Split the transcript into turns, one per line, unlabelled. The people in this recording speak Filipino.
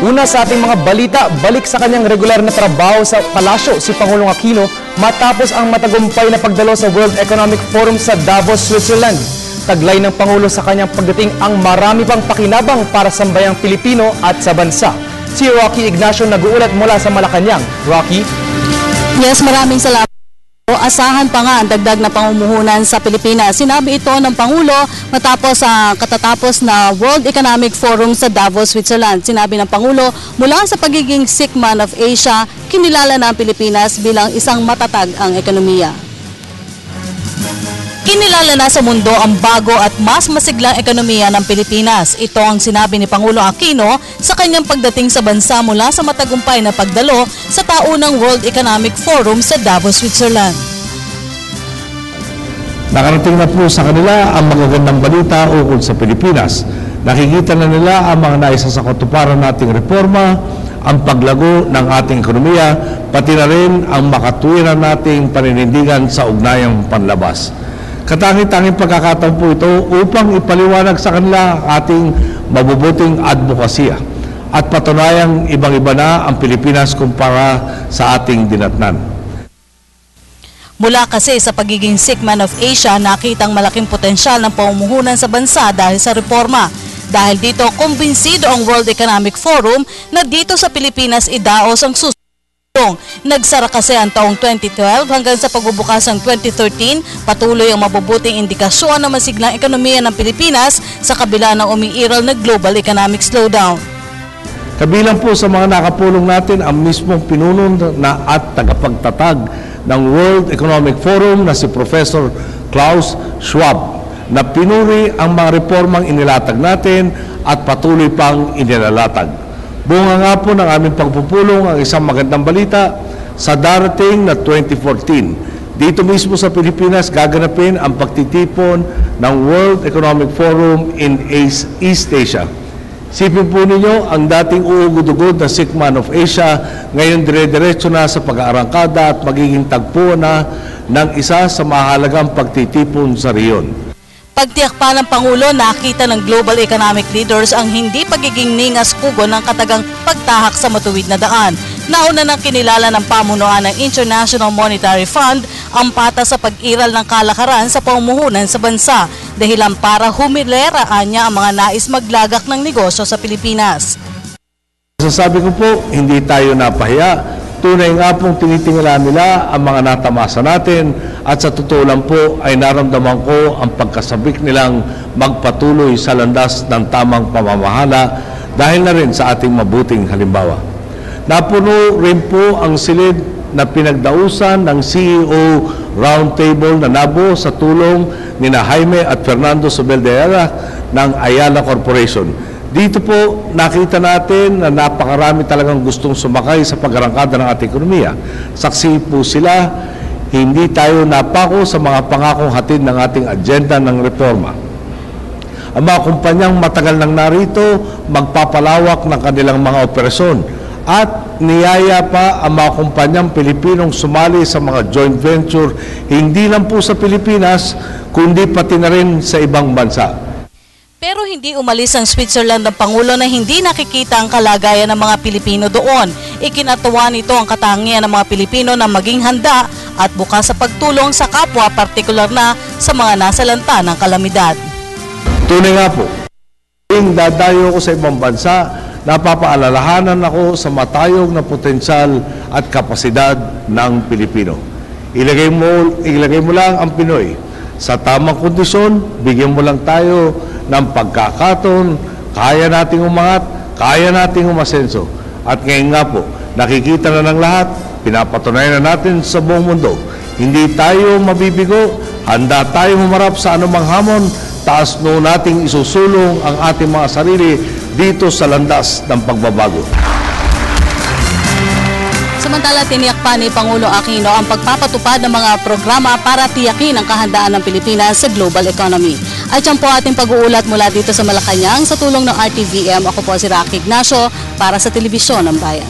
Una sa ating mga balita, balik sa kanyang regular na trabaho sa palasyo si Pangulong Aquino matapos ang matagumpay na pagdalo sa World Economic Forum sa Davos, Switzerland. Taglay ng Pangulo sa kanyang pagdating ang marami pang pakinabang para sa sambayang Pilipino at sa bansa. Si Rocky Ignacio nag-uulat mula sa Malacanang. Rocky?
Yes, maraming salamat. Asahan pa nga ang dagdag na pamumuhunan sa Pilipinas. Sinabi ito ng Pangulo matapos katatapos na World Economic Forum sa Davos, Switzerland. Sinabi ng Pangulo, mula sa pagiging sick man of Asia, kinilala na ang Pilipinas bilang isang matatag ang ekonomiya. Kinilala na sa mundo ang bago at mas masiglang ekonomiya ng Pilipinas. Ito ang sinabi ni Pangulo Aquino sa kanyang pagdating sa bansa mula sa matagumpay na pagdalo sa taunang World Economic Forum sa Davos, Switzerland.
Nakarating na po sa kanila ang magagandang balita ukol sa Pilipinas. Nakikita na nila ang mga naisa sa katuparan nating reforma, ang paglago ng ating ekonomiya, pati na rin ang makatuwiran nating paninindigan sa ugnayang panlabas. Katangi-tanging pagkakataon po ito upang ipaliwanag sa kanila ating mabubuting advokasya at patunayang ibang-iba na ang Pilipinas kumpara sa ating dinatnan.
Mula kasi sa pagiging sick man of Asia, nakitang malaking potensyal ng pamumuhunan sa bansa dahil sa reforma. Dahil dito, kumbinsido ang World Economic Forum na dito sa Pilipinas idaos ang susunod. Nagsara kasi ang taong 2012 hanggang sa pagbubukas ng 2013, patuloy ang mabubuting indikasyon ng masiglang ekonomiya ng Pilipinas sa kabila ng umiiral na global economic slowdown.
Kabilang po sa mga nakapulong natin ang mismong pinuno na at tagapagtatag ng World Economic Forum na si Professor Klaus Schwab na pinuri ang mga reformang inilatag natin at patuloy pang inilalatag. Bunga nga po ng aming pagpupulong ang isang magandang balita sa darating na 2014. Dito mismo sa Pilipinas gaganapin ang pagtitipon ng World Economic Forum in East Asia. Sipin po ninyo ang dating uugod-ugod na sick man of Asia ngayon dire-diretso na sa pag-aarangkada at magiging tagpo na ng isa sa mahalagang pagtitipon sa riyon.
Pagtiyak pa ng Pangulo, nakita ng global economic leaders ang hindi pagiging ningas-kugo ng katagang pagtahak sa matuwid na daan. Nauna nang kinilala ng pamunuan ng International Monetary Fund ang patas sa pag-iral ng kalakaran sa pamumuhunan sa bansa, dahilan para humileraan niya ang mga nais maglagak ng negosyo sa Pilipinas.
Sasabi ko po, hindi tayo napahiya. Tunay nga pong tinitingala nila ang mga natamasa natin at sa totoo lang po ay naramdaman ko ang pagkasabik nilang magpatuloy sa landas ng tamang pamamahala dahil na rin sa ating mabuting halimbawa. Napuno rin po ang silid na pinagdausan ng CEO Roundtable na nabuo sa tulong ni Jaime at Fernando Sobel-de-Ayala ng Ayala Corporation. Dito po nakita natin na napakarami talagang gustong sumakay sa pag-arangkada ng ating ekonomiya. Saksi po sila, hindi tayo napako sa mga pangakong hatid ng ating agenda ng reforma. Ang mga kumpanyang matagal nang narito, magpapalawak ng kanilang mga operasyon at niyaya pa ang mga kumpanyang Pilipinong sumali sa mga joint venture, hindi lang po sa Pilipinas, kundi pati na rin sa ibang bansa.
Pero hindi umalis ang Switzerland ng Pangulo na hindi nakikita ang kalagayan ng mga Pilipino doon. Ikinatuwa nito ang katangian ng mga Pilipino na maging handa at bukas sa pagtulong sa kapwa, partikular na sa mga nasalanta ng kalamidad.
Tunay nga po, dadayo ko sa ibang bansa, napapaalalahanan ako sa matayog na potensyal at kapasidad ng Pilipino. Ilagay mo lang ang Pinoy sa tamang kondisyon, bigyan mo lang tayo ng pagkakataon, kaya nating umangat, kaya nating umasenso. At ngayon nga po, nakikita na ng lahat, pinapatunayan na natin sa buong mundo. Hindi tayo mabibigo, handa tayong humarap sa anumang hamon, taas no nating isusulong ang ating mga sarili dito sa landas ng pagbabago.
Samantala, tiniyak pa ni Pangulo Aquino ang pagpapatupad ng mga programa para tiyakin ang kahandaan ng Pilipinas sa global economy. At yan po ating pag-uulat mula dito sa Malacanang sa tulong ng RTVM. Ako po si Rocky Ignacio para sa Telebisyon ng Bayan.